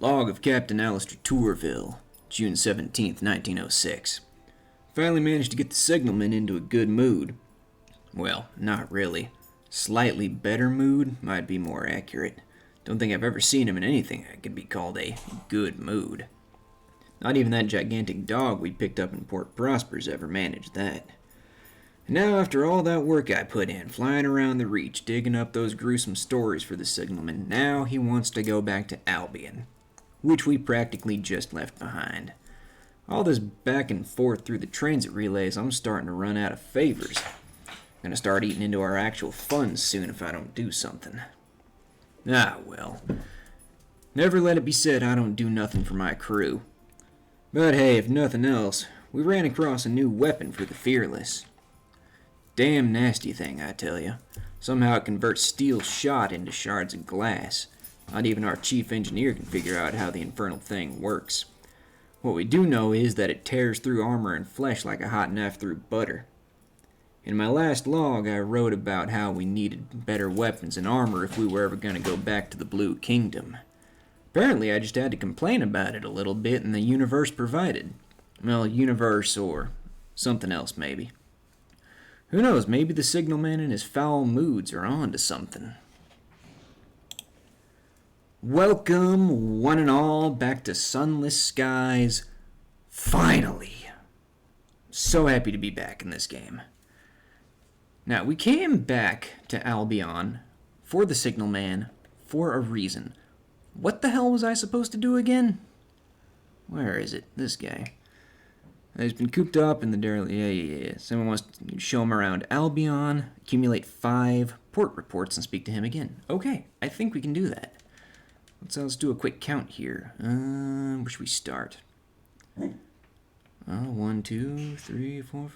Log of Captain Alistair Tourville, June 17th, 1906. Finally managed to get the signalman into a good mood. Well, not really. Slightly better mood might be more accurate. Don't think I've ever seen him in anything that could be called a good mood. Not even that gigantic dog we picked up in Port Prosper's ever managed that. And now, after all that work I put in, flying around the Reach, digging up those gruesome stories for the signalman, now he wants to go back to Albion, which we practically just left behind. All this back and forth through the transit relays, I'm starting to run out of favors. I'm gonna start eating into our actual funds soon if I don't do something. Ah, well. Never let it be said I don't do nothing for my crew. But hey, if nothing else, we ran across a new weapon for the Fearless. Damn nasty thing, I tell you. Somehow it converts steel shot into shards of glass. Not even our chief engineer can figure out how the infernal thing works. What we do know is that it tears through armor and flesh like a hot knife through butter. In my last log, I wrote about how we needed better weapons and armor if we were ever going to go back to the Blue Kingdom. Apparently, I just had to complain about it a little bit and the universe provided. Well, universe or something else, maybe. Who knows, maybe the signalman and his foul moods are on to something. Welcome, one and all, back to Sunless Skies. Finally! So happy to be back in this game. Now, we came back to Albion for the signalman for a reason. What the hell was I supposed to do again? Where is it? This guy. He's been cooped up in the derelict. Yeah. Someone wants to show him around Albion, accumulate 5 port reports, and speak to him again. Okay, I think we can do that. Let's do a quick count here. Where should we start? 1, 2, 3, 4,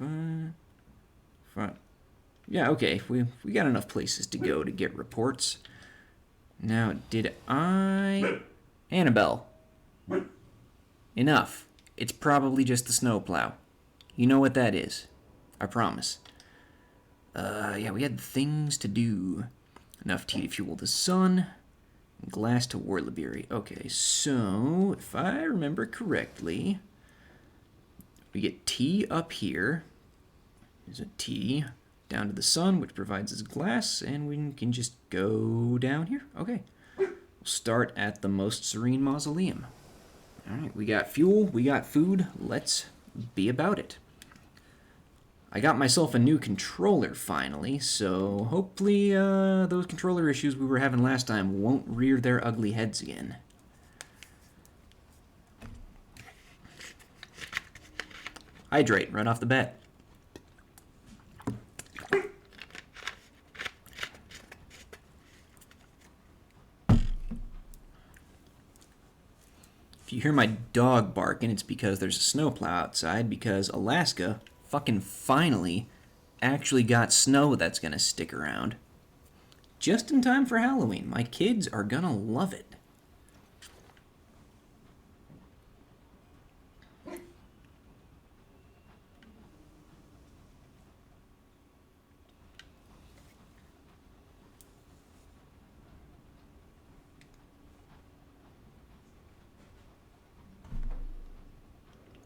5. Yeah, okay. We got enough places to go to get reports. Now, did I... Annabelle. Enough. It's probably just the snowplow. You know what that is. I promise. Yeah, we had things to do. Enough tea to fuel the sun. Glass to Warlabeery. Okay, so, if I remember correctly, we get tea up here. There's a tea down to the sun, which provides us glass, and we can just go down here. Okay. We'll start at the Most Serene Mausoleum. Alright, we got fuel, we got food, let's be about it. I got myself a new controller finally, so hopefully those controller issues we were having last time won't rear their ugly heads again. Hydrate right off the bat. If you hear my dog barking, it's because there's a snowplow outside, because Alaska fucking finally actually got snow that's gonna stick around. Just in time for Halloween. My kids are gonna love it.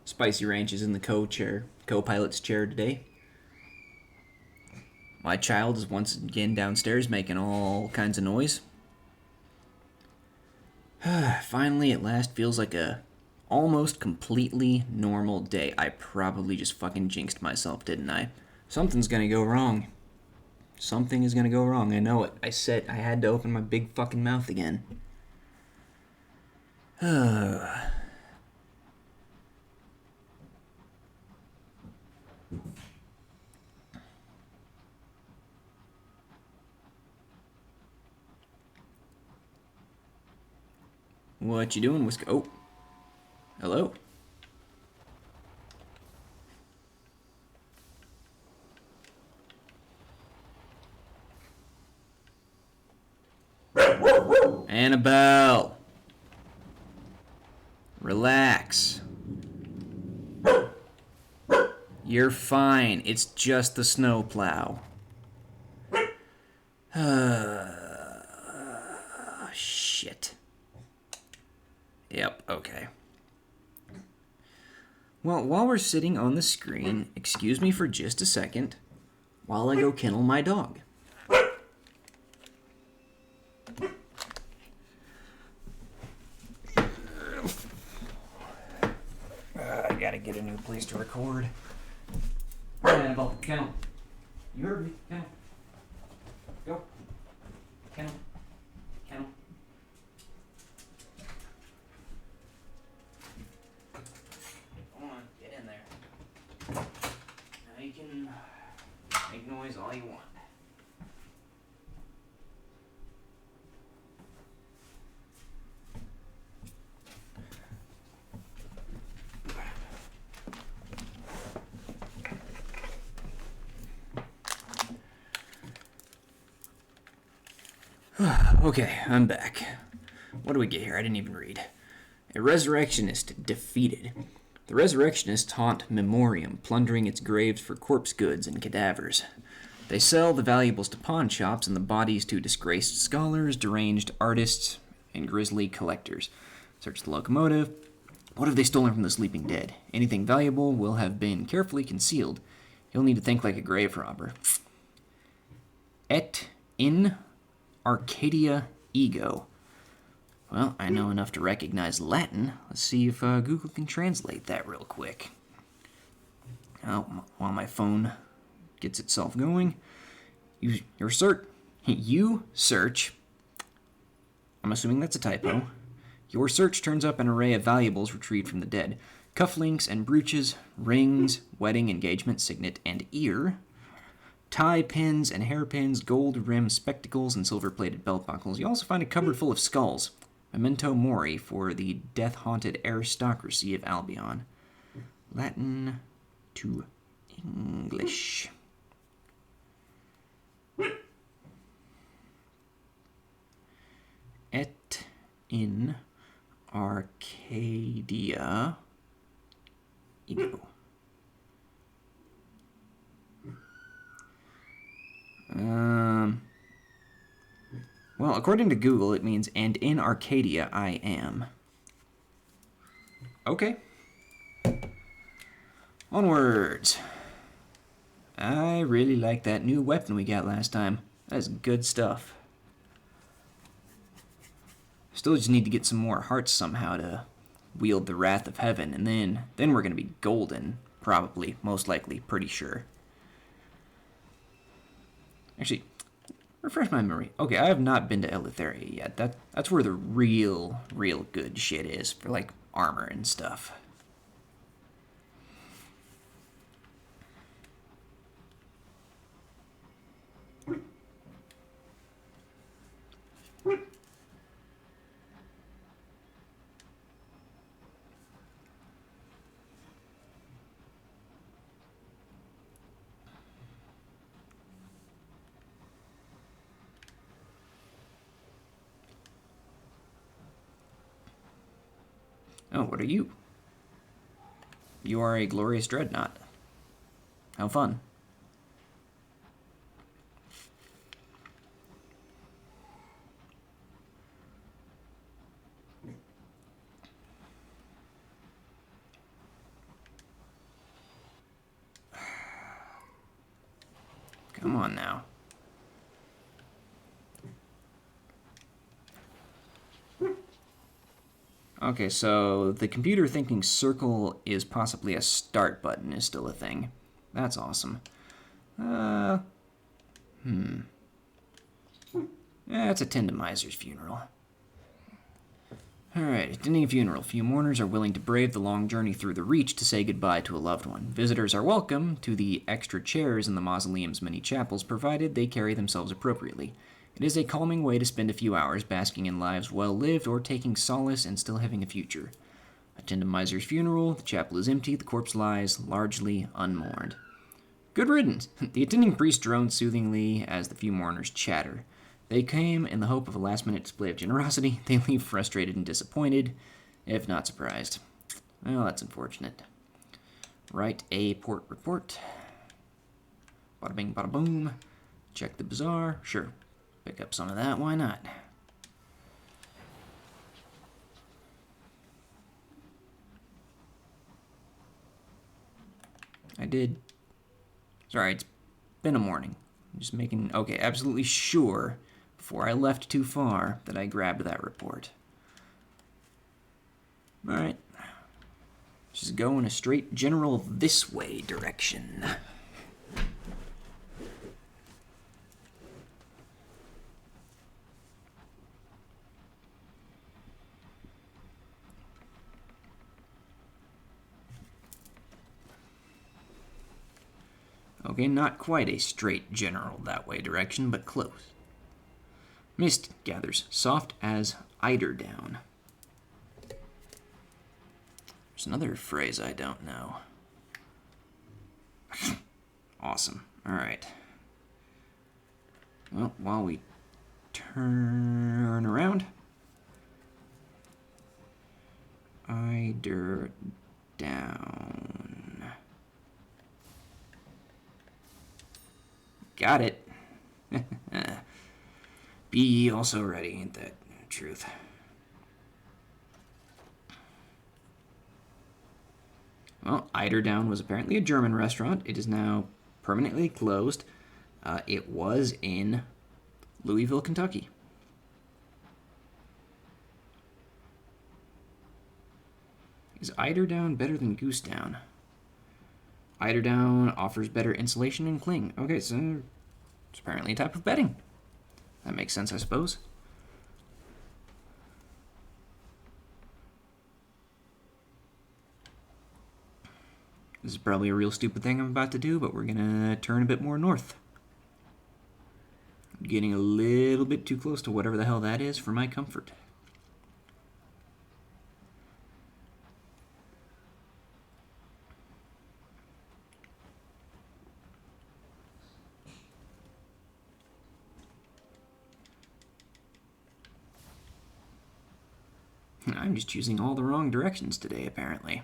Spicy Ranch is in the co-pilot's chair today. My child is once again downstairs making all kinds of noise. Finally, at last, feels like a almost completely normal day. I probably just fucking jinxed myself, didn't I? Something's gonna go wrong. Something is gonna go wrong. I know it. I said I had to open my big fucking mouth again. What you doing, Whisker? Oh. Hello. Annabelle. Relax. You're fine. It's just the snowplow. Shit. Yep, okay. Well, while we're sitting on the screen, excuse me for just a second while I go kennel my dog. I gotta get a new place to record. Annabelle, kennel. You heard me, kennel. Go. Kennel. Kennel. Come on, get in there. Now you can make noise all you want. Okay, I'm back. What do we get here? I didn't even read. A resurrectionist defeated. The resurrectionists haunt Memoriam, plundering its graves for corpse goods and cadavers. They sell the valuables to pawn shops and the bodies to disgraced scholars, deranged artists, and grisly collectors. Search the locomotive. What have they stolen from the sleeping dead? Anything valuable will have been carefully concealed. You'll need to think like a grave robber. Et in Arcadia ego. Well, I know enough to recognize Latin. Let's see if Google can translate that real quick. Oh, while my phone gets itself going. You search. I'm assuming that's a typo. Your search turns up an array of valuables retrieved from the dead. Cufflinks and brooches, rings, wedding, engagement, signet, and ear. Tie pins and hairpins, gold-rimmed spectacles, and silver-plated belt buckles. You also find a cupboard full of skulls. Memento mori for the death-haunted aristocracy of Albion. Latin to English. Et in Arcadia ego. Well, according to Google, it means, and in Arcadia I am. Okay. Onwards. I really like that new weapon we got last time. That's good stuff. Still just need to get some more hearts somehow to wield the Wrath of Heaven, and then we're going to be golden. Probably, most likely, pretty sure. Actually, refresh my memory. Okay, I have not been to Eleutheria yet. That's where the real good shit is for, like, armor and stuff. Oh, what are you? You are a glorious dreadnought. How fun. Come on now. Okay, so the computer thinking circle is possibly a start button is still a thing. That's awesome. Yeah, it's attend to Miser's funeral. Alright, attending a funeral. Few mourners are willing to brave the long journey through the Reach to say goodbye to a loved one. Visitors are welcome to the extra chairs in the mausoleum's many chapels, provided they carry themselves appropriately. It is a calming way to spend a few hours basking in lives well lived or taking solace and still having a future. Attend a miser's funeral. The chapel is empty. The corpse lies largely unmourned. Good riddance. The attending priest drones soothingly as the few mourners chatter. They came in the hope of a last-minute display of generosity. They leave frustrated and disappointed, if not surprised. Well, that's unfortunate. Write a port report. Bada bing, bada boom. Check the bazaar. Sure. Pick up some of that. Why not? I did. Sorry, it's been a morning. I'm just making, okay, absolutely sure before I left too far that I grabbed that report. Alright. Just go in a straight general this way direction. Okay, not quite a straight general that way direction, but close. Mist gathers soft as eiderdown. There's another phrase I don't know. Awesome. Alright. Well, while we turn around. Eiderdown. Got it. Be ye also ready, ain't that truth? Well, Eiderdown was apparently a German restaurant. It is now permanently closed. It was in Louisville, Kentucky. Is Eiderdown better than Goosedown? Eiderdown offers better insulation and cling. Okay, so it's apparently a type of bedding. That makes sense, I suppose. This is probably a real stupid thing I'm about to do, but we're gonna turn a bit more north. I'm getting a little bit too close to whatever the hell that is for my comfort. I'm just choosing all the wrong directions today, apparently.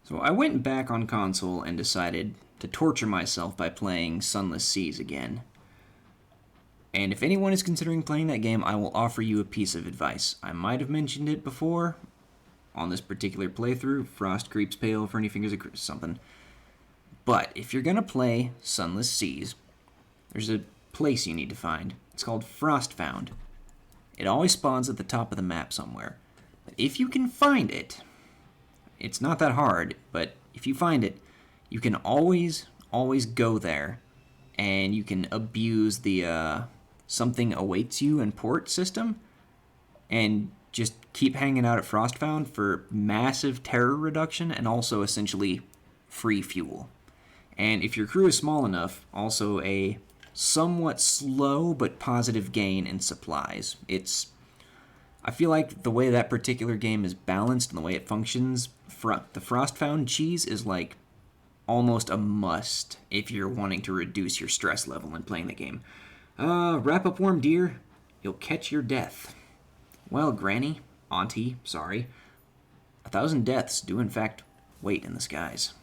So I went back on console and decided to torture myself by playing Sunless Seas again. And if anyone is considering playing that game, I will offer you a piece of advice. I might have mentioned it before on this particular playthrough. Frost creeps pale, Ferny fingers or something. But if you're going to play Sunless Seas, there's a place you need to find. It's called Frostfound. It always spawns at the top of the map somewhere. But if you can find it, it's not that hard, but if you find it, you can always go there, and you can abuse the something awaits you in port system, and just keep hanging out at Frostfound for massive terror reduction and also essentially free fuel. And if your crew is small enough, also a somewhat slow but positive gain in supplies. I feel like the way that particular game is balanced and the way it functions, the Frostfound cheese is like almost a must if you're wanting to reduce your stress level in playing the game. Wrap up warm, dear. You'll catch your death. Well, Granny, Auntie, sorry. 1,000 deaths do in fact wait in the skies.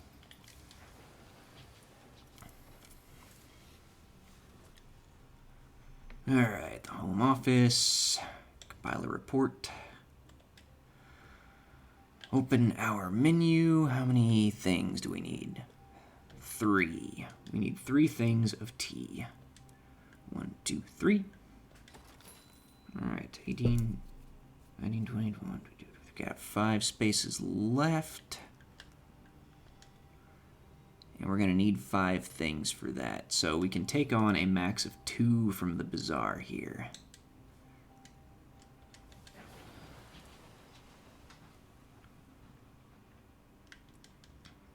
Alright, the home office. Compile a report. Open our menu. How many things do we need? 3. We need 3 things of tea. 1, 2, 3. Alright, 18, 19, 20, 21, 22. We've got 5 spaces left. And we're going to need 5 things for that. So we can take on a max of 2 from the bazaar here.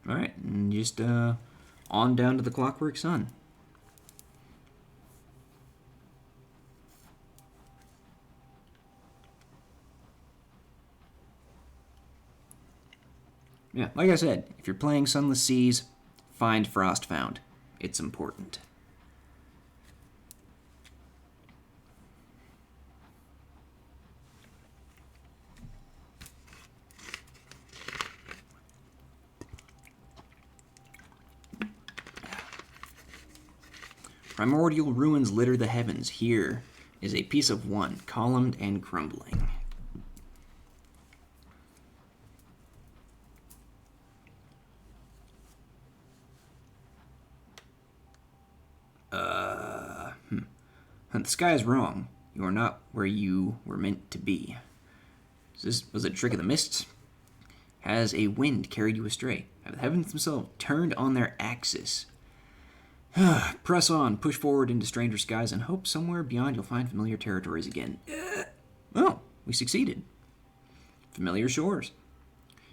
Alright, and just on down to the Clockwork Sun. Yeah, like I said, if you're playing Sunless Seas, find Frostfound. It's important. Primordial ruins litter the heavens. Here is a piece of one, columned and crumbling. The sky is wrong. You are not where you were meant to be. Was it a trick of the mists? Has a wind carried you astray? Have the heavens themselves turned on their axis? Press on, push forward into stranger skies, and hope somewhere beyond you'll find familiar territories again. Oh, we succeeded. Familiar shores.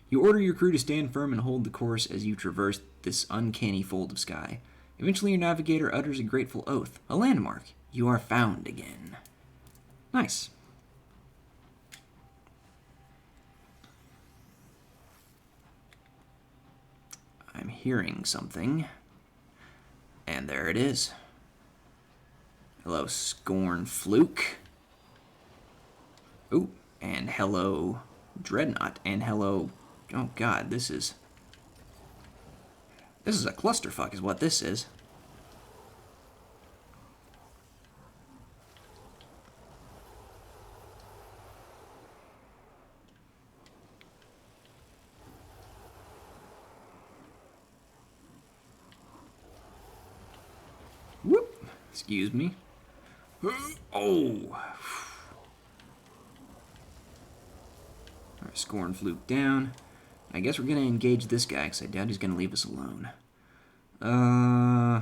You order your crew to stand firm and hold the course as you traverse this uncanny fold of sky. Eventually your navigator utters a grateful oath. A landmark. You are found again. Nice. I'm hearing something. And there it is. Hello, Scorn Fluke. Ooh, and hello, Dreadnought. And hello... Oh god, this is a clusterfuck is what this is. Whoop! Excuse me. Oh! Alright, Scorn Fluke down. I guess we're going to engage this guy, because I doubt he's going to leave us alone.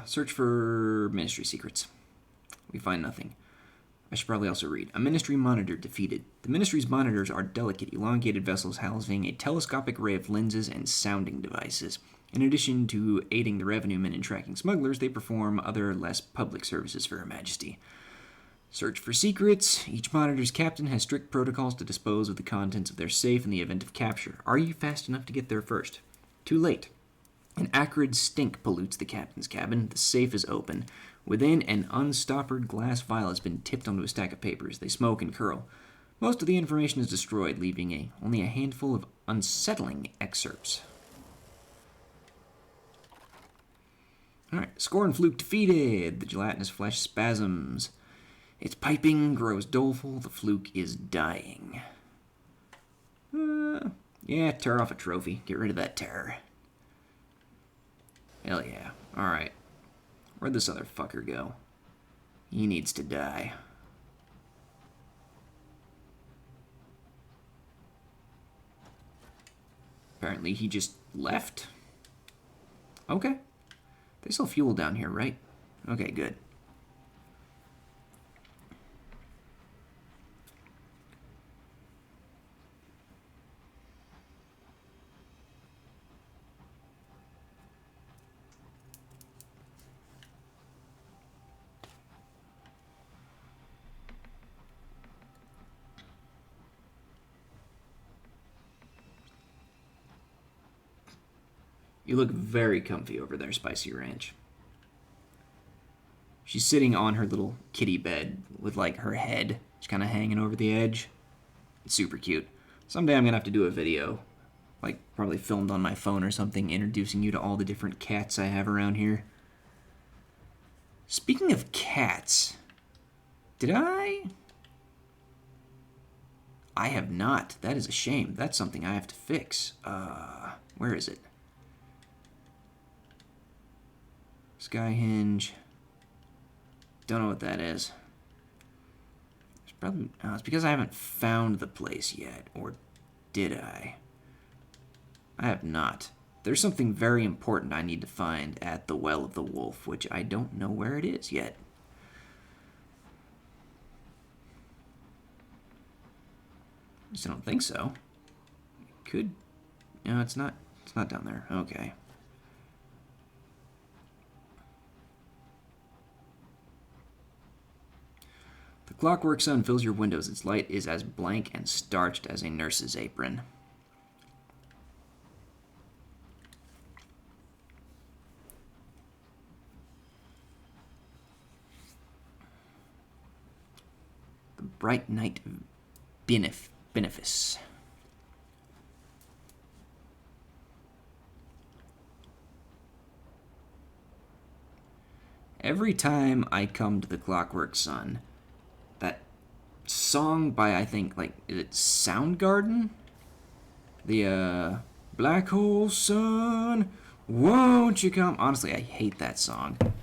Search for Ministry secrets. We find nothing. I should probably also read. A Ministry monitor defeated. The Ministry's monitors are delicate, elongated vessels housing a telescopic array of lenses and sounding devices. In addition to aiding the revenue men in tracking smugglers, they perform other less public services for Her Majesty. Search for secrets. Each monitor's captain has strict protocols to dispose of the contents of their safe in the event of capture. Are you fast enough to get there first? Too late. An acrid stink pollutes the captain's cabin. The safe is open. Within, an unstoppered glass vial has been tipped onto a stack of papers. They smoke and curl. Most of the information is destroyed, leaving only a handful of unsettling excerpts. Alright, Scorn Fluke defeated. The gelatinous flesh spasms. Its piping grows doleful. The fluke is dying. Yeah, tear off a trophy. Get rid of that terror. Hell yeah. Alright. Where'd this other fucker go? He needs to die. Apparently he just left. Okay. They sell fuel down here, right? Okay, good. You look very comfy over there, Spicy Ranch. She's sitting on her little kitty bed with, like, her head just kind of hanging over the edge. It's super cute. Someday I'm going to have to do a video, like, probably filmed on my phone or something, introducing you to all the different cats I have around here. Speaking of cats, did I have not. That is a shame. That's something I have to fix. Where is it? Skyhinge. Don't know what that is. It's probably it's because I haven't found the place yet, or did I? I have not. There's something very important I need to find at the Well of the Wolf, which I don't know where it is yet. I just don't think so. It could. No, it's not. It's not down there. Okay. The clockwork sun fills your windows. Its light is as blank and starched as a nurse's apron. The bright night benefice. Every time I come to the Clockwork Sun, that song by, I think, like, is it Soundgarden? The, Black Hole Sun, won't you come? Honestly, I hate that song. I'm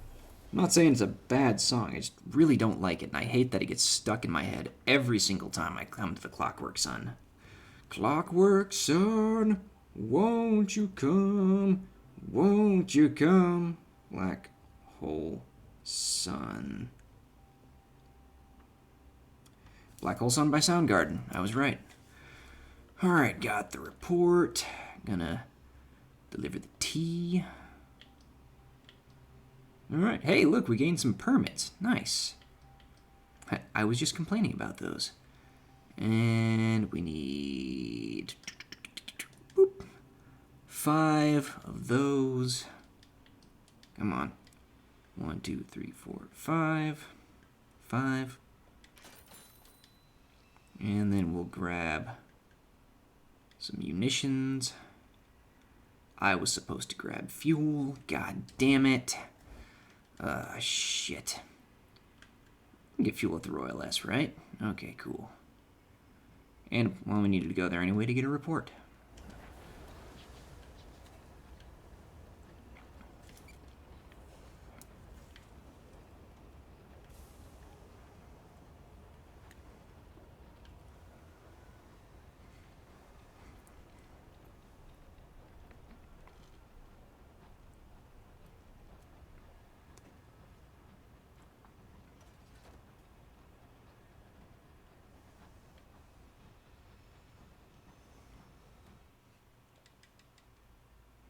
not saying it's a bad song, I just really don't like it, and I hate that it gets stuck in my head every single time I come to the Clockwork Sun. Clockwork Sun, won't you come? Won't you come? Black Hole Sun. Black Hole Sun by Soundgarden. I was right. Alright, got the report. Gonna deliver the tea. Alright, hey, look, we gained some permits. Nice. I was just complaining about those. And we need 5 of those. Come on. 1, 2, 3, 4, 5. 5. And then we'll grab some munitions. I was supposed to grab fuel. God damn it. Shit. Get fuel at the Royal S, right? Okay, cool. And, well, we needed to go there anyway to get a report.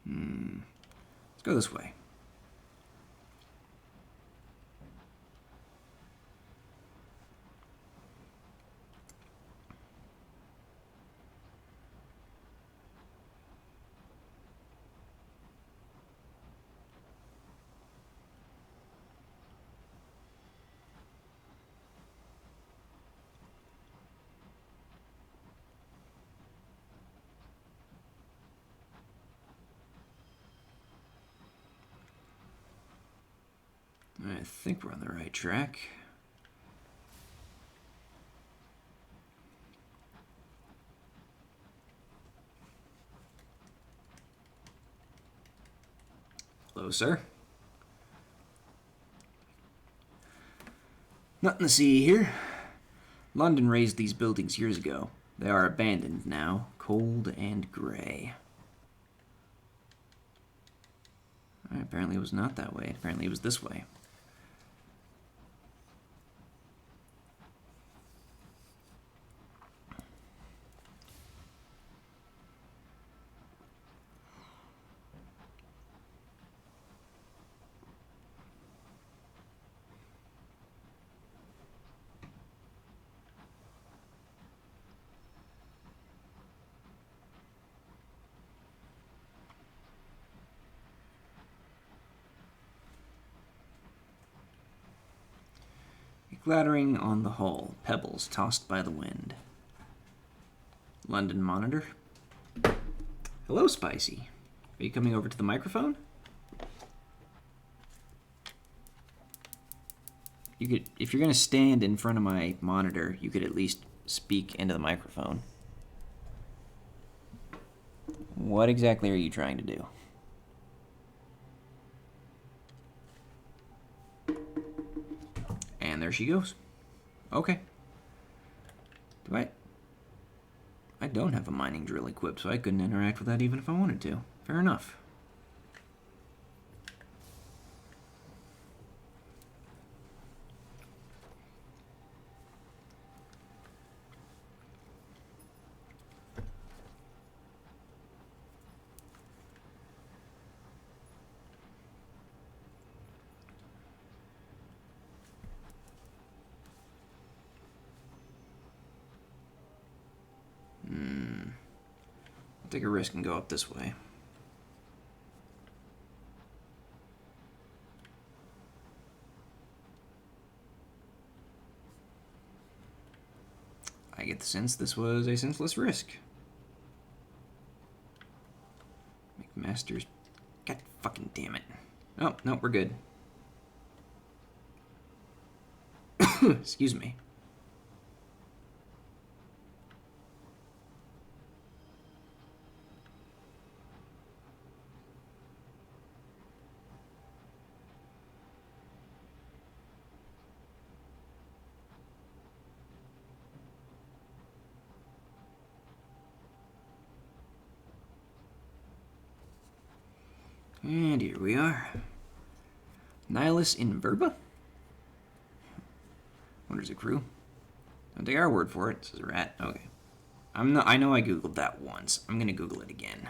Let's go this way. I think we're on the right track. Hello, sir. Nothing to see here. London raised these buildings years ago. They are abandoned now, cold and gray. Apparently it was not that way. Apparently it was this way. Clattering on the hull, pebbles tossed by the wind. London monitor. Hello, Spicy. Are you coming over to the microphone? You could, if you're going to stand in front of my monitor, you could at least speak into the microphone. What exactly are you trying to do? And there she goes. Okay. I don't have a mining drill equipped, so I couldn't interact with that even if I wanted to. Fair enough. I'll take a risk and go up this way. I get the sense this was a senseless risk. McMaster's... God fucking damn it. Oh, no, we're good. Excuse me. And here we are. Nihilus in Verba? Wonders a crew. Don't take our word for it. It says a rat. Okay. I know I googled that once. I'm gonna Google it again.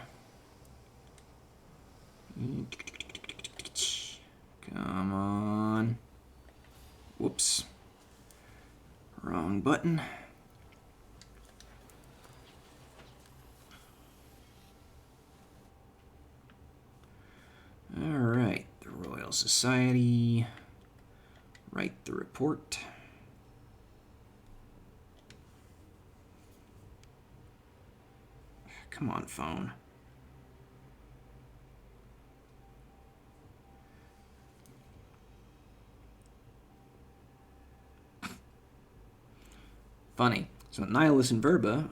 Come on. Whoops. Wrong button. Alright, the Royal Society. Write the report. Come on, phone. Funny. So Nihilus in Verba,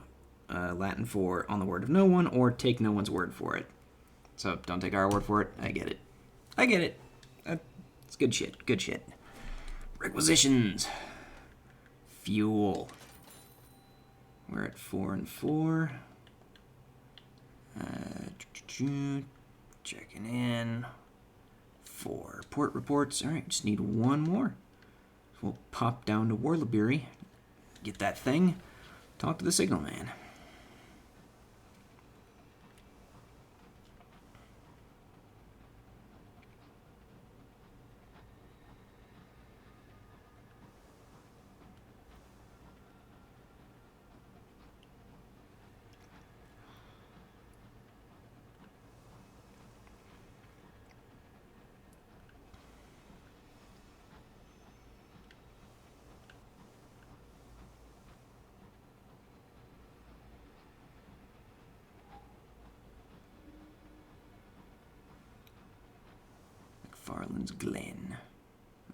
Latin for on the word of no one, or take no one's word for it. So don't take our word for it. I get it. I get it. It's good shit. Good shit. Requisitions. Fuel. We're at 4 and 4. Checking in. 4 port reports. All right, just need one more. So we'll pop down to Warlaberry. Get that thing. Talk to the signalman. Farland's Glen.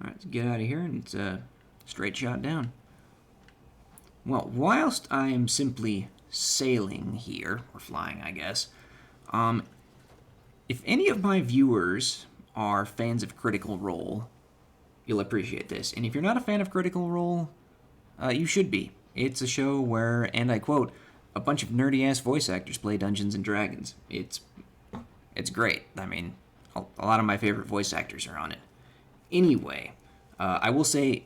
Alright, let's get out of here, and it's a straight shot down. Well, whilst I am simply sailing here, or flying, I guess, if any of my viewers are fans of Critical Role, you'll appreciate this. And if you're not a fan of Critical Role, you should be. It's a show where, and I quote, a bunch of nerdy-ass voice actors play Dungeons & Dragons. It's great. I mean, a lot of my favorite voice actors are on it. Anyway, I will say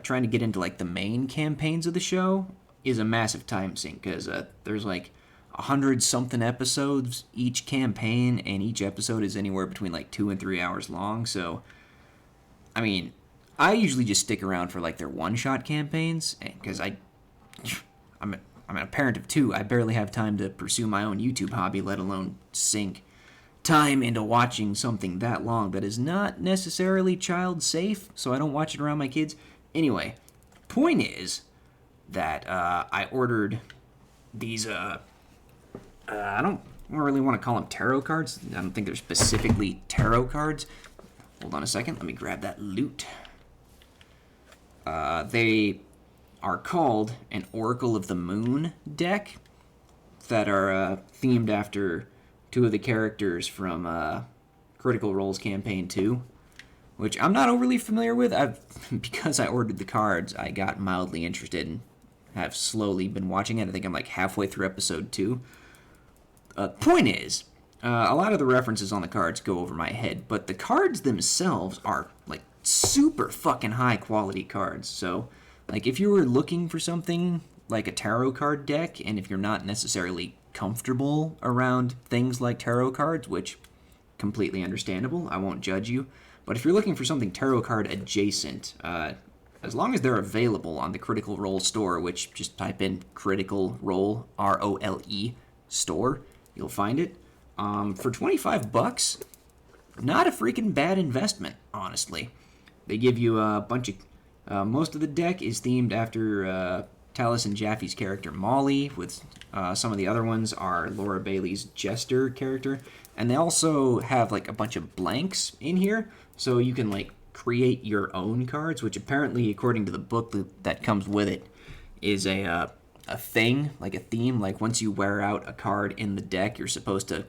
trying to get into like the main campaigns of the show is a massive time sink because there's like 100-something episodes each campaign, and each episode is anywhere between like 2 and 3 hours long. So, I mean, I usually just stick around for like their one-shot campaigns because I'm a parent of 2. I barely have time to pursue my own YouTube hobby, let alone sink time into watching something that long that is not necessarily child safe, so I don't watch it around my kids. Anyway, point is that I ordered these, I don't really want to call them tarot cards. I don't think they're specifically tarot cards. Hold on a second, let me grab that loot. They are called an Oracle of the Moon deck that are themed after 2 of the characters from Critical Role's Campaign 2, which I'm not overly familiar with. Because I ordered the cards, I got mildly interested and have slowly been watching it. I think I'm like halfway through episode 2. Point is, a lot of the references on the cards go over my head, but the cards themselves are like super fucking high quality cards. So, like, if you were looking for something like a tarot card deck, and if you're not necessarily comfortable around things like tarot cards, which completely understandable, I won't judge you, but if you're looking for something tarot card adjacent, as long as they're available on the Critical Role store, which just type in Critical Role, R-O-L-E, store, you'll find it. For $25, not a freaking bad investment, honestly. They give you a bunch of, most of the deck is themed after Talus and Jaffe's character Molly, with some of the other ones are Laura Bailey's Jester character, and they also have like a bunch of blanks in here, so you can like create your own cards, which apparently, according to the book that comes with it, is a thing, like a theme. Like once you wear out a card in the deck, you're supposed to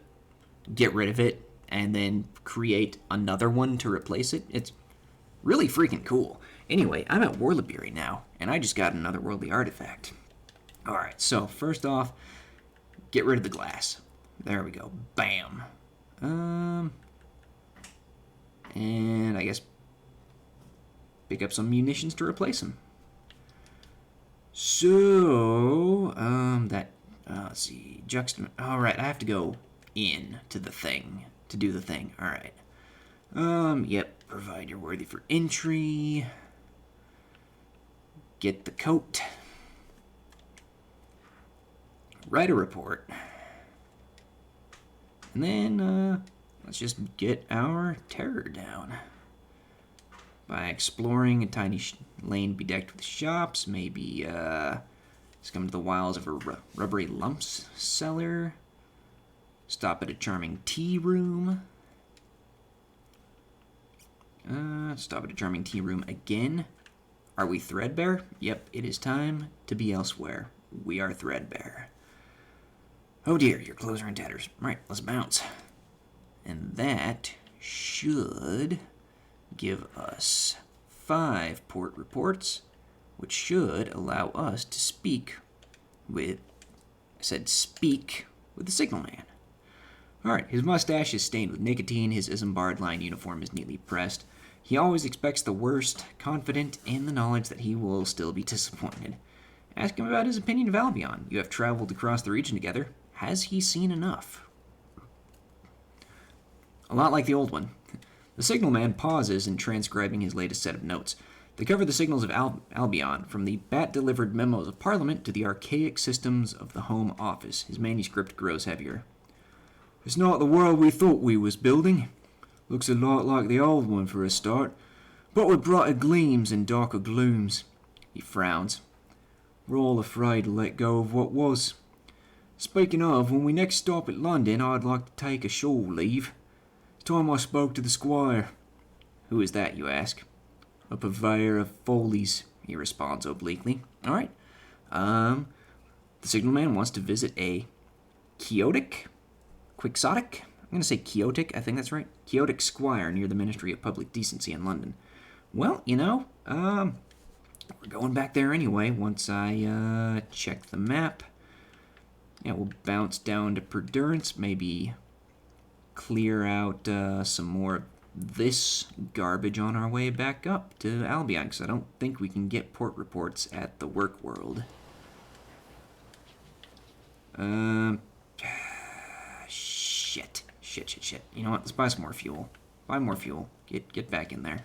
get rid of it and then create another one to replace it. It's really freaking cool. Anyway, I'm at Warlabiri now, and I just got another worldly artifact. Alright, so first off, get rid of the glass. There we go. Bam. And I guess pick up some munitions to replace them. So, let's see, alright, I have to go in to the thing, to do the thing, alright. Yep, provide you're worthy for entry. Get the coat. Write a report. And then, let's just get our terror down. By exploring a tiny lane bedecked with shops, maybe, let's come to the wilds of a rubbery lumps cellar. Stop at a charming tea room. Stop at a charming tea room again. Are we threadbare? Yep, it is time to be elsewhere. We are threadbare. Oh dear, your clothes are in tatters. Right, let's bounce. And that should give us 5 port reports, which should allow us to speak with, speak with the signalman. Alright, his mustache is stained with nicotine, his Isambard-lined uniform is neatly pressed. He always expects the worst, confident in the knowledge that he will still be disappointed. Ask him about his opinion of Albion. You have traveled across the region together. Has he seen enough? A lot like the old one. The signalman pauses in transcribing his latest set of notes. They cover the signals of Albion, from the bat-delivered memos of Parliament to the archaic systems of the Home Office. His manuscript grows heavier. It's not the world we thought we was building. Looks a lot like the old one for a start, but with brighter gleams and darker glooms. He frowns. We're all afraid to let go of what was. Speaking of, when we next stop at London, I'd like to take a shore leave. It's time I spoke to the squire. Who is that, you ask? A purveyor of Foley's, he responds obliquely. Alright. The signalman wants to visit a Quixotic? I'm going to say Quixotic, I think that's right. Quixotic squire near the Ministry of Public Decency in London. Well, we're going back there anyway once I check the map. Yeah, we'll bounce down to Perdurance, maybe clear out some more of this garbage on our way back up to Albion, because I don't think we can get port reports at the work world. Shit. You know what? Let's buy some more fuel. Buy more fuel. Get back in there.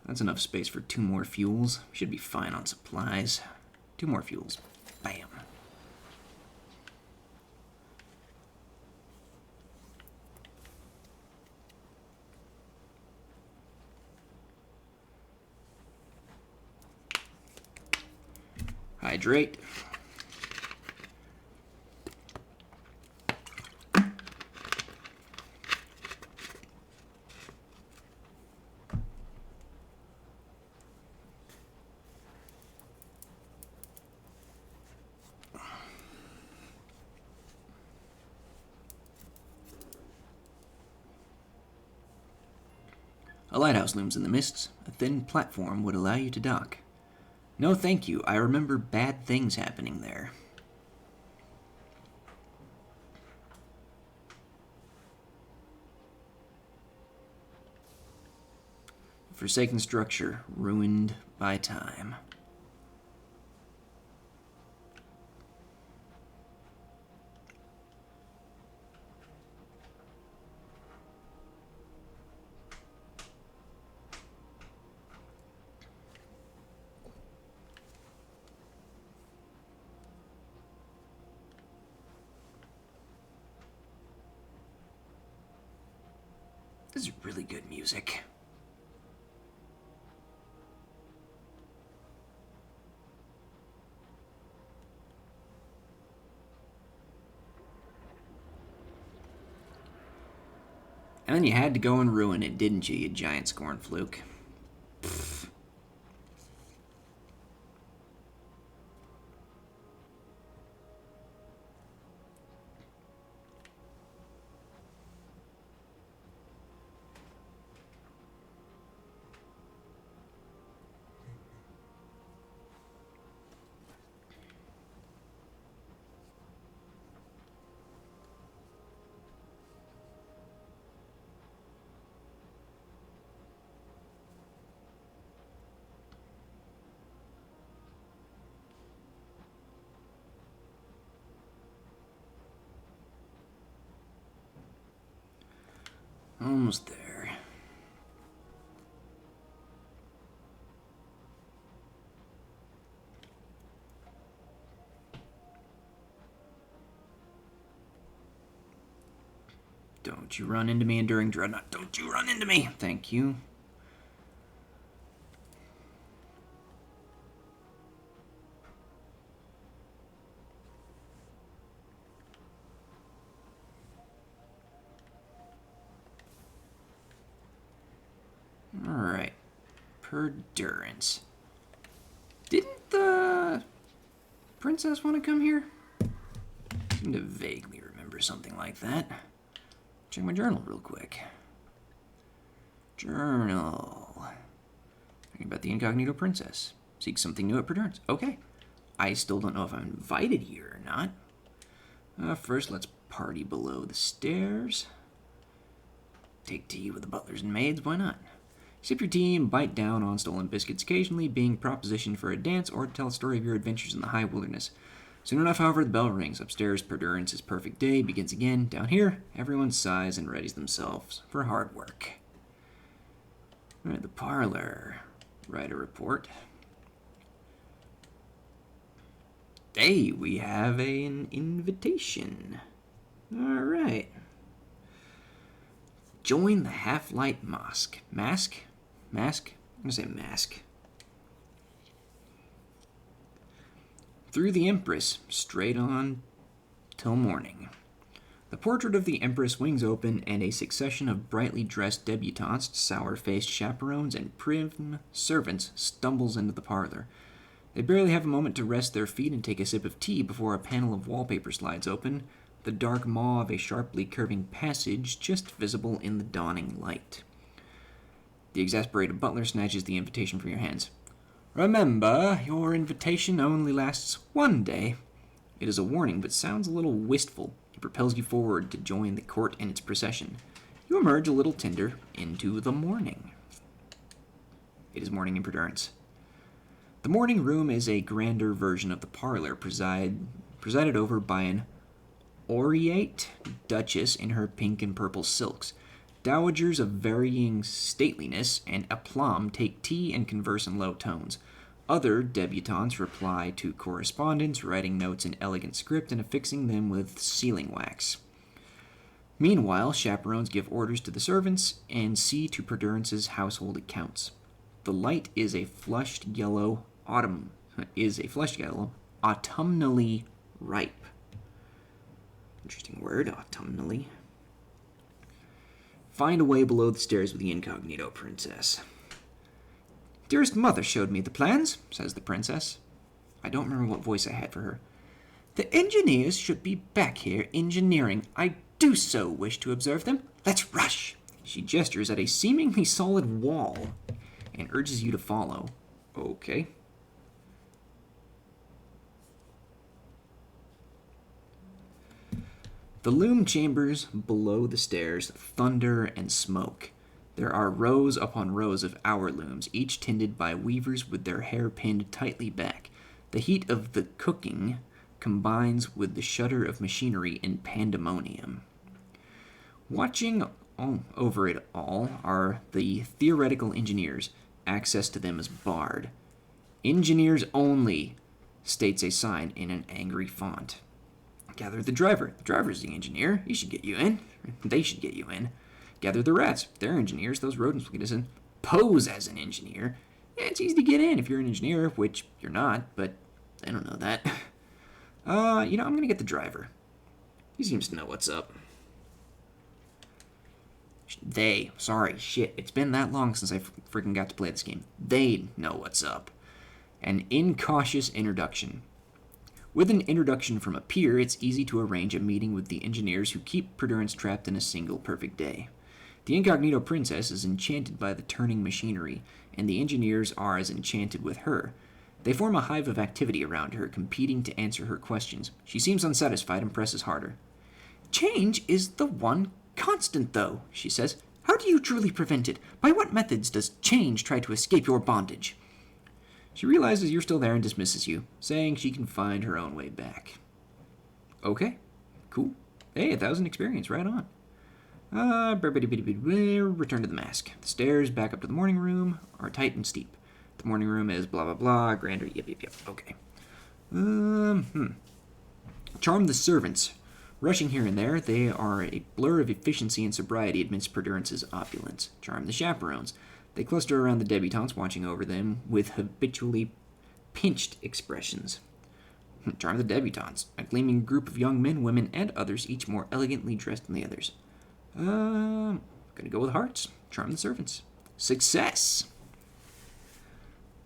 That's enough space for 2 more fuels. Should be fine on supplies. 2 more fuels. Bam. Hydrate. A lighthouse looms in the mists. A thin platform would allow you to dock. No, thank you. I remember bad things happening there. Forsaken structure, ruined by time. This is really good music. And then you had to go and ruin it, didn't you, you giant scorn fluke? Pfft. Almost there. Don't you run into me enduring dreadnought. Don't you run into me. Thank you. Alright. Perdurance. Didn't the princess want to come here? I seem to vaguely remember something like that. Check my journal real quick. Journal. Talking about the Incognito Princess. Seek something new at Perdurance. Okay. I still don't know if I'm invited here or not. First, let's party below the stairs. Take tea with the butlers and maids, why not? Sip your tea and bite down on stolen biscuits, occasionally being propositioned for a dance or to tell a story of your adventures in the high wilderness. Soon enough, however, the bell rings. Upstairs, Perdurance's perfect day begins again. Down here, everyone sighs and readies themselves for hard work. All right, the parlor. Write a report. Hey, we have an invitation. All right. Join the Half-Light Mosque. Mask? Mask? I'm going to say mask. Through the Empress, straight on till morning. The portrait of the Empress wings open, and a succession of brightly dressed debutantes, sour-faced chaperones, and prim servants stumbles into the parlor. They barely have a moment to rest their feet and take a sip of tea before a panel of wallpaper slides open, the dark maw of a sharply curving passage just visible in the dawning light. The exasperated butler snatches the invitation from your hands. Remember, your invitation only lasts one day. It is a warning, but sounds a little wistful. It propels you forward to join the court in its procession. You emerge a little tender into the morning. It is morning in Perdurance. The morning room is a grander version of the parlor, presided over by an aureate duchess in her pink and purple silks. Dowagers of varying stateliness and aplomb take tea and converse in low tones. Other debutantes reply to correspondence, writing notes in elegant script and affixing them with sealing wax. Meanwhile, chaperones give orders to the servants and see to Perdurance's household accounts. The light is a flushed yellow, autumnally ripe. Interesting word, autumnally. Find a way below the stairs with the Incognito Princess. Dearest mother showed me the plans, says the princess. I don't remember what voice I had for her. The engineers should be back here engineering. I do so wish to observe them. Let's rush. She gestures at a seemingly solid wall and urges you to follow. Okay. The loom chambers below the stairs thunder and smoke. There are rows upon rows of hour looms, each tended by weavers with their hair pinned tightly back. The heat of the cooking combines with the shudder of machinery in pandemonium. Watching over it all are the theoretical engineers. Access to them is barred. Engineers only, states a sign in an angry font. Gather the driver. The driver's the engineer. He should get you in. They should get you in. Gather the rats. They're engineers. Those rodents will get us in. Pose as an engineer. Yeah, it's easy to get in if you're an engineer, which you're not, but they don't know that. I'm going to get the driver. He seems to know what's up. Sorry, shit, it's been that long since I freaking got to play this game. They know what's up. An incautious introduction. With an introduction from a peer, it's easy to arrange a meeting with the engineers who keep Perdurance trapped in a single perfect day. The Incognito Princess is enchanted by the turning machinery, and the engineers are as enchanted with her. They form a hive of activity around her, competing to answer her questions. She seems unsatisfied and presses harder. Change is the one constant, though, she says. How do you truly prevent it? By what methods does change try to escape your bondage? She realizes you're still there and dismisses you, saying she can find her own way back. Okay, cool. Hey, 1,000 experience, right on. Return to the mask. The stairs back up to the morning room are tight and steep. The morning room is blah blah blah, grander, yep. Okay. Charm the servants. Rushing here and there, they are a blur of efficiency and sobriety amidst Perdurance's opulence. Charm the chaperones. They cluster around the debutantes, watching over them with habitually pinched expressions. Charm the debutantes. A gleaming group of young men, women, and others, each more elegantly dressed than the others. Gonna go with hearts. Charm the servants. Success.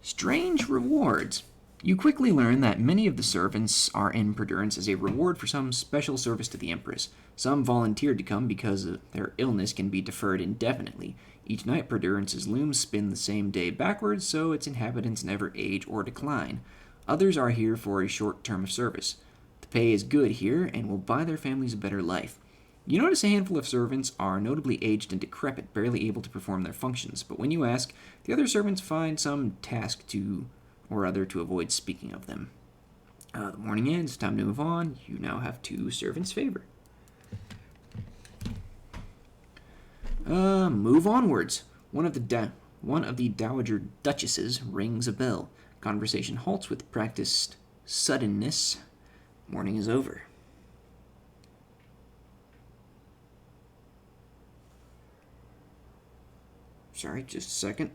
Strange rewards. You quickly learn that many of the servants are in Perdurance as a reward for some special service to the Empress. Some volunteered to come because their illness can be deferred indefinitely. Each night, Perdurance's looms spin the same day backwards, so its inhabitants never age or decline. Others are here for a short term of service. The pay is good here and will buy their families a better life. You notice a handful of servants are notably aged and decrepit, barely able to perform their functions, but when you ask, the other servants find some task or other to avoid speaking of them. The morning ends, time to move on. You now have 2 servants' favor. Move onwards. One of the Dowager Duchesses rings a bell. Conversation halts with practiced suddenness. Morning is over. Sorry, just a second.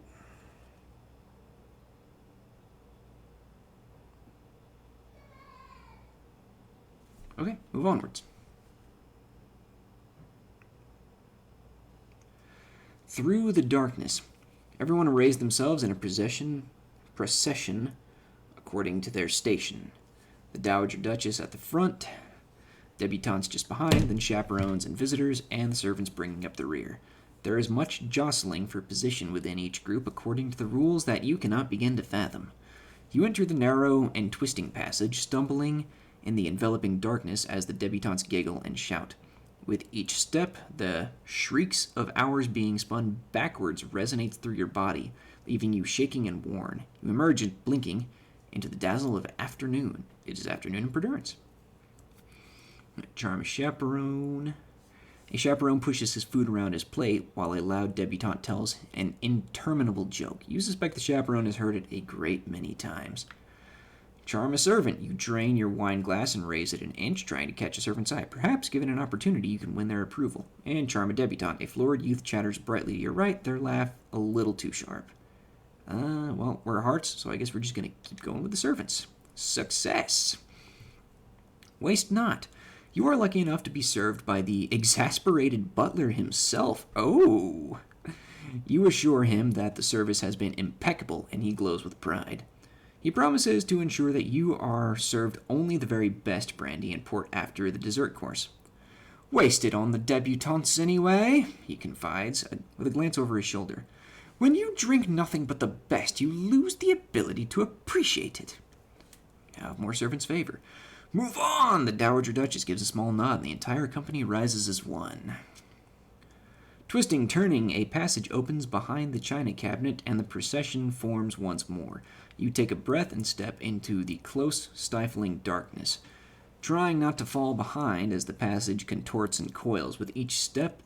Okay, move onwards. Through the darkness, everyone arrays themselves in a procession according to their station. The Dowager Duchess at the front, debutantes just behind, then chaperones and visitors, and the servants bringing up the rear. There is much jostling for position within each group according to the rules that you cannot begin to fathom. You enter the narrow and twisting passage, stumbling in the enveloping darkness as the debutantes giggle and shout. With each step, the shrieks of hours being spun backwards resonates through your body, leaving you shaking and worn. You emerge, blinking, into the dazzle of afternoon. It is afternoon in Perdurance. Charm a chaperone. A chaperone pushes his food around his plate while a loud debutante tells an interminable joke. You suspect the chaperone has heard it a great many times. Charm a servant. You drain your wine glass and raise it an inch, trying to catch a servant's eye. Perhaps, given an opportunity, you can win their approval. And charm a debutante. A florid youth chatters brightly to your right, their laugh a little too sharp. Well, we're hearts, so I guess we're just going to keep going with the servants. Success. Waste not. You are lucky enough to be served by the exasperated butler himself. Oh! You assure him that the service has been impeccable, and he glows with pride. He promises to ensure that you are served only the very best brandy and port after the dessert course. Wasted on the debutantes anyway, he confides, with a glance over his shoulder. When you drink nothing but the best, you lose the ability to appreciate it. Have more servants' favor. Move on! The Dowager Duchess gives a small nod, and the entire company rises as one. Twisting, turning, a passage opens behind the china cabinet, and the procession forms once more. You take a breath and step into the close, stifling darkness, trying not to fall behind as the passage contorts and coils. With each step,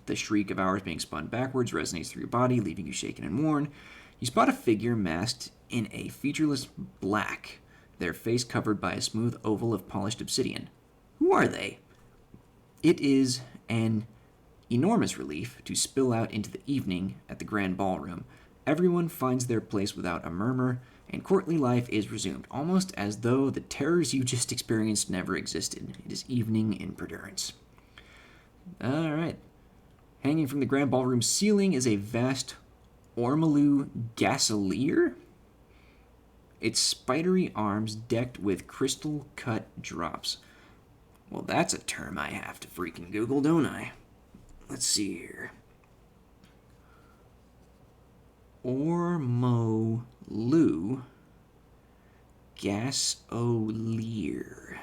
the shriek of hours being spun backwards resonates through your body, leaving you shaken and worn. You spot a figure masked in a featureless black, their face covered by a smooth oval of polished obsidian. Who are they? It is an enormous relief to spill out into the evening at the grand ballroom. Everyone finds their place without a murmur, and courtly life is resumed, almost as though the terrors you just experienced never existed. It is evening in Perdurance. All right. Hanging from the grand ballroom ceiling is a vast ormolu gasolier. Its spidery arms decked with crystal-cut drops. Well, that's a term I have to freaking Google, don't I? Let's see here. Ormolu gasolier.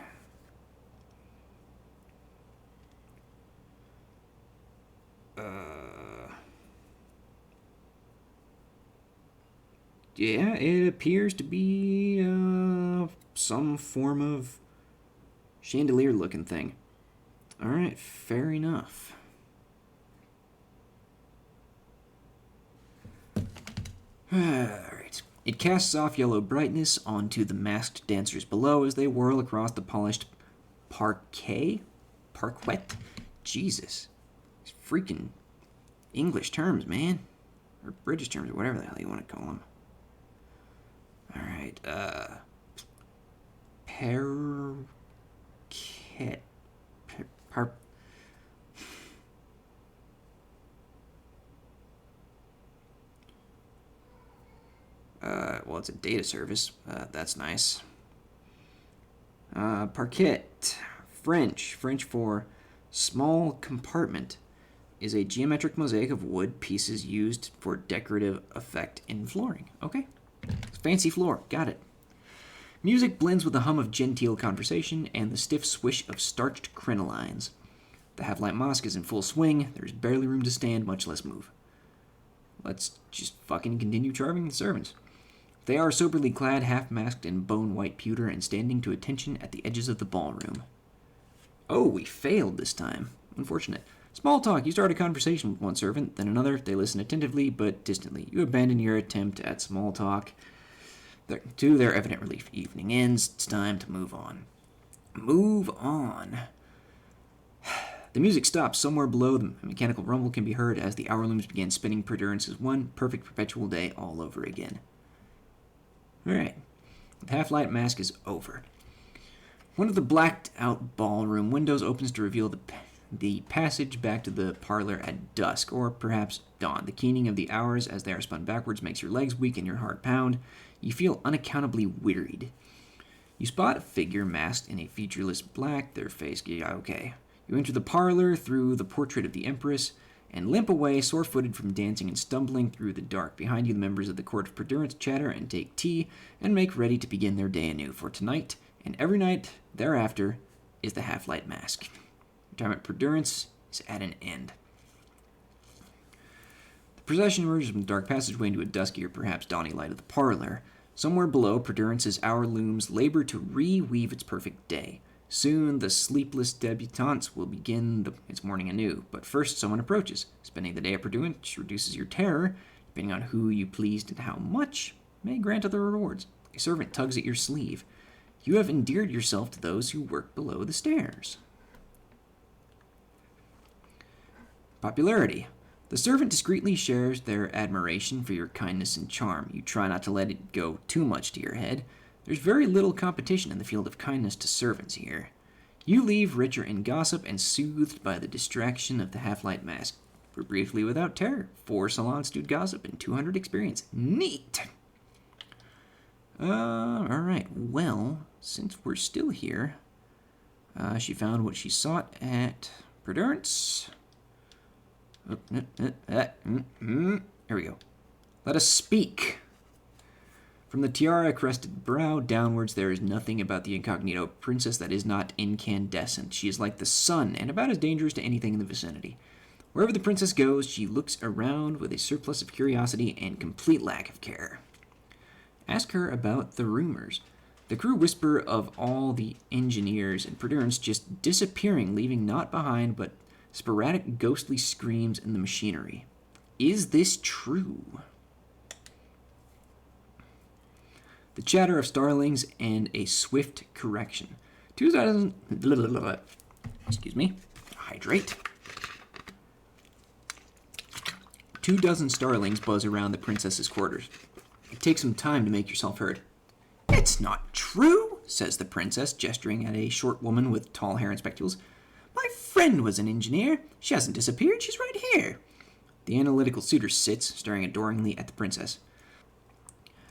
Yeah, it appears to be some form of chandelier-looking thing. All right, fair enough. All right. It casts off yellow brightness onto the masked dancers below as they whirl across the polished parquet? Jesus. These freaking English terms, man. Or British terms, or whatever the hell you want to call them. All right. Parquet. Well, it's a data service. That's nice. Parquet. French for small compartment, is a geometric mosaic of wood pieces used for decorative effect in flooring. Okay. Fancy floor. Got it. Music blends with the hum of genteel conversation and the stiff swish of starched crinolines. The half-light mosque is in full swing. There's barely room to stand, much less move. Let's just fucking continue charming the servants. They are soberly clad, half-masked in bone-white pewter, and standing to attention at the edges of the ballroom. Oh, we failed this time. Unfortunate. Small talk. You start a conversation with one servant, then another. They listen attentively, but distantly. You abandon your attempt at small talk. To their evident relief. Evening ends. It's time to move on. Move on. The music stops somewhere below them. A mechanical rumble can be heard as the hour looms begin spinning. Perdurance's one perfect perpetual day all over again. Alright. The half-light mask is over. One of the blacked-out ballroom windows opens to reveal the passage back to the parlor at dusk, or perhaps dawn. The keening of the hours as they are spun backwards makes your legs weak and your heart pound. You feel unaccountably wearied. You spot a figure masked in a featureless black, their face, yeah, okay. You enter the parlor through the portrait of the Empress, and limp away, sore-footed from dancing and stumbling through the dark. Behind you, the members of the Court of Perdurance chatter and take tea, and make ready to begin their day anew. For tonight, and every night thereafter, is the half-light mask. Your time at Perdurance is at an end. The procession emerges from the dark passageway into a dusky or perhaps dawny light of the parlor. Somewhere below, Perdurance's hour looms labor to reweave its perfect day. Soon, the sleepless debutantes will begin its morning anew. But first, someone approaches. Spending the day at Perdurance reduces your terror, depending on who you pleased and how much, may grant other rewards. A servant tugs at your sleeve. You have endeared yourself to those who work below the stairs. Popularity. The servant discreetly shares their admiration for your kindness and charm. You try not to let it go too much to your head. There's very little competition in the field of kindness to servants here. You leave richer in gossip and soothed by the distraction of the half-light mask. For briefly without terror. 4 salon-stewed gossip and 200 experience. Neat! Alright, well, since we're still here, she found what she sought at Perdurance. Here we go. Let us speak. From the tiara-crested brow downwards, there is nothing about the Incognito Princess that is not incandescent. She is like the sun, and about as dangerous to anything in the vicinity. Wherever the princess goes, she looks around with a surplus of curiosity and complete lack of care. Ask her about the rumors. The crew whisper of all the engineers and Perdurance just disappearing, leaving naught behind but sporadic ghostly screams in the machinery. Is this true? The chatter of starlings and a swift correction. 2,000... Excuse me. Hydrate. 24 starlings buzz around the princess's quarters. It takes some time to make yourself heard. It's not true, says the princess, gesturing at a short woman with tall hair and spectacles. My friend was an engineer. She hasn't disappeared. She's right here. The analytical suitor sits, staring adoringly at the princess.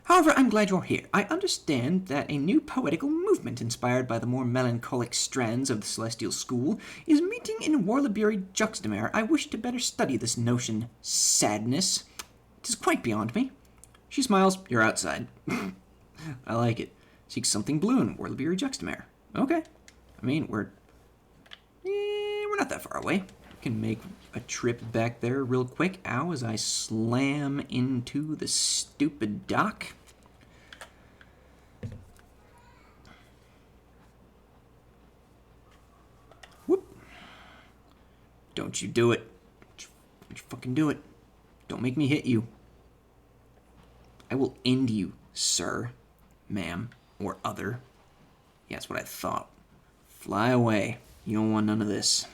However, I'm glad you're here. I understand that a new poetical movement inspired by the more melancholic strands of the celestial school is meeting in Warlebury Juxtamer. I wish to better study this notion, sadness. It is quite beyond me. She smiles. You're outside. I like it. Seek something blue in Warlebury Juxtamer. Okay. I mean, we're not that far away. We can make a trip back there real quick. Ow, as I slam into the stupid dock. Whoop. Don't you do it. Don't you fucking do it. Don't make me hit you. I will end you, sir, ma'am, or other. Yeah, that's what I thought. Fly away. You don't want none of this.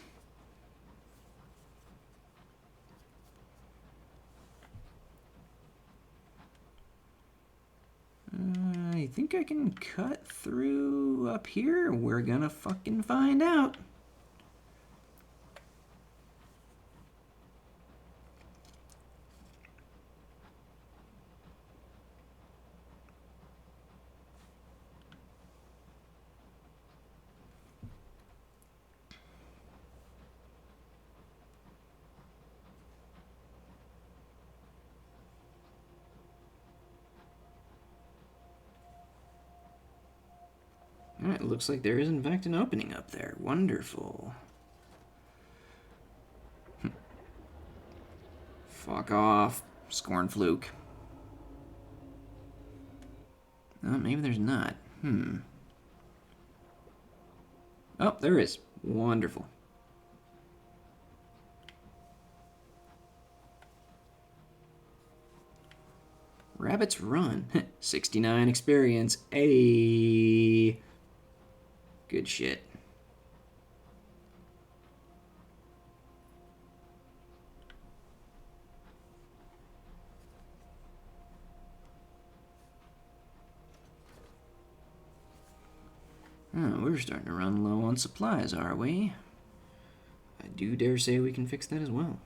I think I can cut through up here. We're gonna fucking find out. Alright, looks like there is in fact an opening up there. Wonderful. Fuck off, Scornfluke. Oh, maybe there's not. Oh, there is. Wonderful. Rabbit's Run. 69 experience. Ayy. Good shit. Oh, we're starting to run low on supplies, are we? I do dare say we can fix that as well.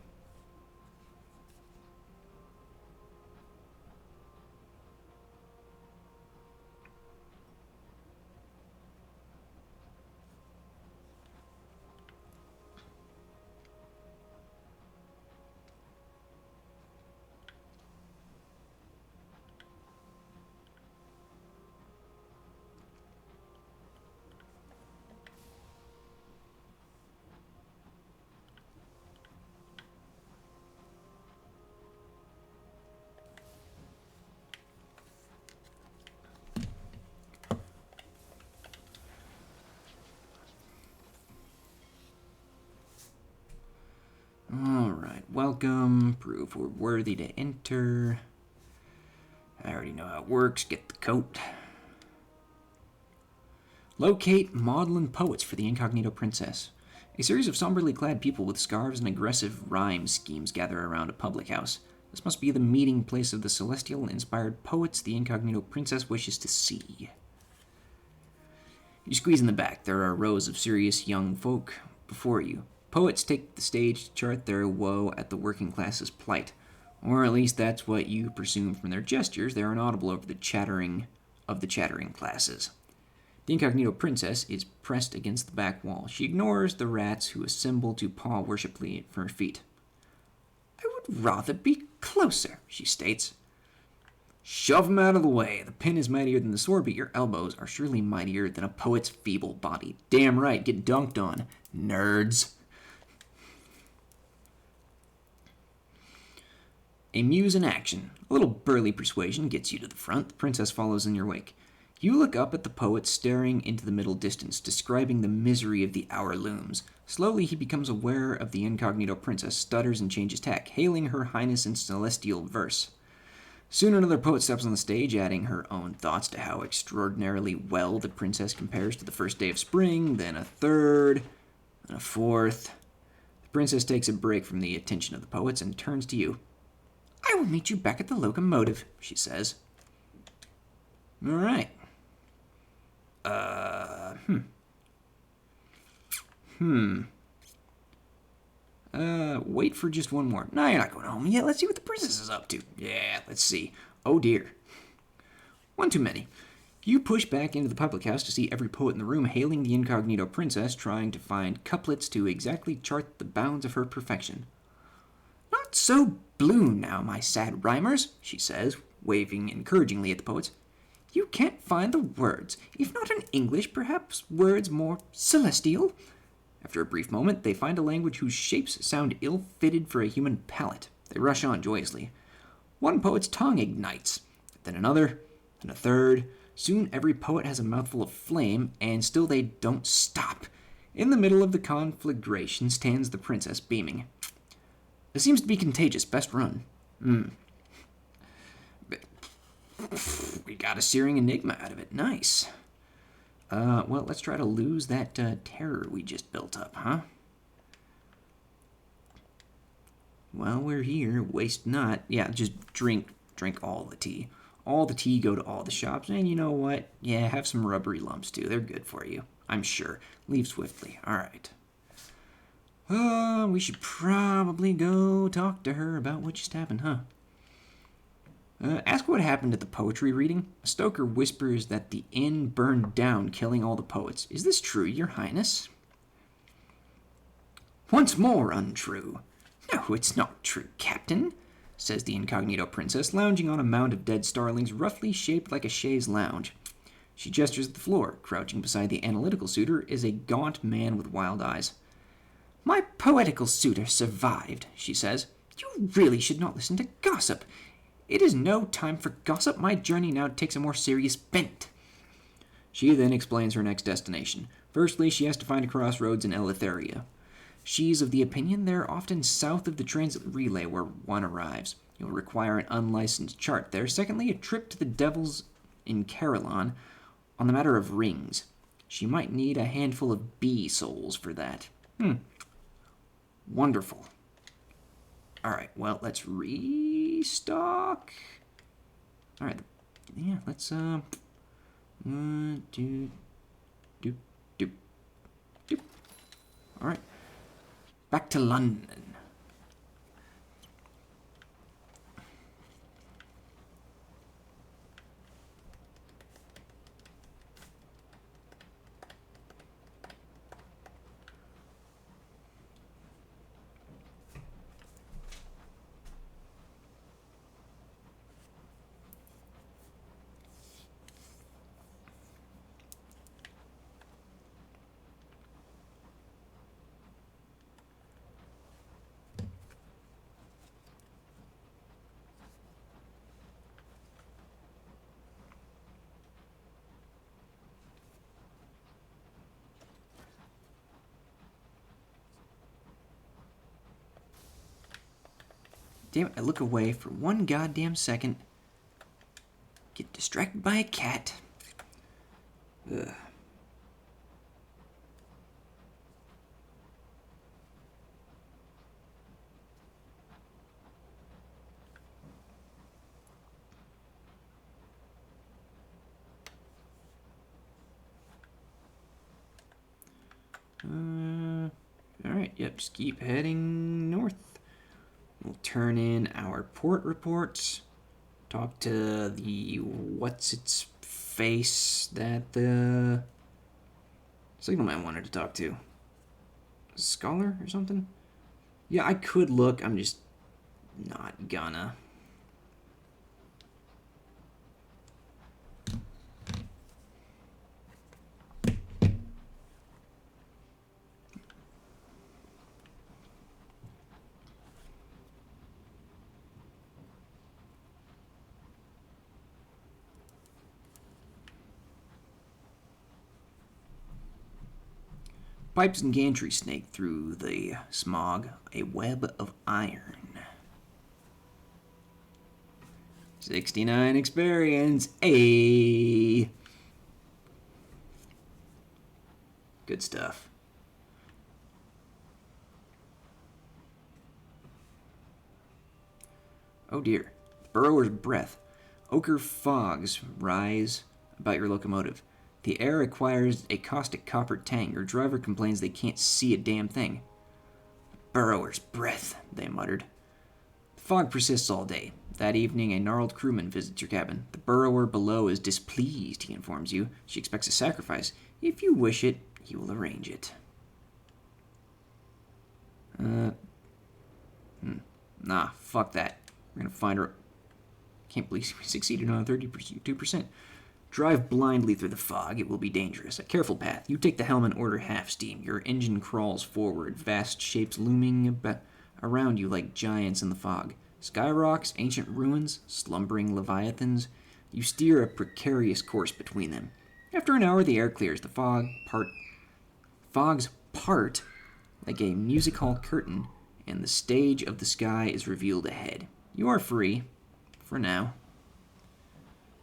Alright, welcome. Prove we're worthy to enter. I already know how it works. Get the coat. Locate, model, and poets for the Incognito Princess. A series of somberly clad people with scarves and aggressive rhyme schemes gather around a public house. This must be the meeting place of the celestial-inspired poets the Incognito Princess wishes to see. You squeeze in the back. There are rows of serious young folk before you. Poets take the stage to chart their woe at the working class's plight. Or at least that's what you presume from their gestures. They are inaudible over the chattering of the chattering classes. The Incognito Princess is pressed against the back wall. She ignores the rats who assemble to paw worshipfully at her feet. I would rather be closer, she states. Shove him out of the way. The pin is mightier than the sword, but your elbows are surely mightier than a poet's feeble body. Damn right, get dunked on, nerds. A muse in action. A little burly persuasion gets you to the front. The princess follows in your wake. You look up at the poet staring into the middle distance, describing the misery of the hour looms. Slowly he becomes aware of the Incognito Princess, stutters and changes tack, hailing her highness in celestial verse. Soon another poet steps on the stage, adding her own thoughts to how extraordinarily well the princess compares to the first day of spring, then a third, then a fourth. The princess takes a break from the attention of the poets and turns to you. I will meet you back at the locomotive, she says. All right. Wait for just one more. No, you're not going home yet. Let's see what the princess is up to. Yeah, let's see. Oh dear. One too many. You push back into the public house to see every poet in the room hailing the Incognito Princess, trying to find couplets to exactly chart the bounds of her perfection. Not so blue now, my sad rhymers, she says, waving encouragingly at the poets. You can't find the words. If not in English, perhaps words more celestial? After a brief moment, they find a language whose shapes sound ill-fitted for a human palate. They rush on joyously. One poet's tongue ignites, then another, then a third. Soon every poet has a mouthful of flame, and still they don't stop. In the middle of the conflagration stands the princess, beaming. It seems to be contagious. Best run. We got a searing enigma out of it. Nice. Well, let's try to lose that terror we just built up, huh? While we're here, waste not. Yeah, just drink all the tea. All the tea, go to all the shops, and you know what? Yeah, have some rubbery lumps too. They're good for you, I'm sure. Leave swiftly. All right. We should probably go talk to her about what just happened, huh? Ask what happened at the poetry reading. A stoker whispers that the inn burned down, killing all the poets. Is this true, your highness? Once more untrue. No, it's not true, captain, says the Incognito Princess, lounging on a mound of dead starlings roughly shaped like a chaise lounge. She gestures at the floor. Crouching beside the analytical suitor is a gaunt man with wild eyes. My poetical suitor survived, she says. You really should not listen to gossip. It is no time for gossip. My journey now takes a more serious bent. She then explains her next destination. Firstly, she has to find a crossroads in Eleutheria. She's of the opinion they're often south of the transit relay where one arrives. You'll require an unlicensed chart there. Secondly, a trip to the devils in Carillon on the matter of rings. She might need a handful of bee souls for that. Wonderful. Alright, well, let's restock. Alright, yeah, let's, Alright, back to London. Damn it, I look away for one goddamn second. Get distracted by a cat. Ugh. Alright, yep, just keep heading north. We'll turn in our port reports. Talk to the what's-its-face that the signalman wanted to talk to. A scholar or something? Yeah, I could look. I'm just not gonna. Pipes and gantry snake through the smog, a web of iron. 69 experience, Good stuff. Oh dear. Burrower's breath. Ochre fogs rise about your locomotive. The air acquires a caustic copper tang. Your driver complains they can't see a damn thing. burrower's breath, they muttered. The fog persists all day. That evening, a gnarled crewman visits your cabin. The burrower below is displeased, he informs you. She expects a sacrifice. If you wish it, he will arrange it. Nah, fuck that. We're gonna find her. Can't believe we succeeded on 32%. Drive blindly through the fog. It will be dangerous. A careful path. You take the helm and order half steam. Your engine crawls forward, vast shapes looming around you like giants in the fog. Sky rocks, ancient ruins, slumbering leviathans. You steer a precarious course between them. After an hour, the air clears. The fogs part like a music hall curtain, and the stage of the sky is revealed ahead. You are free. For now.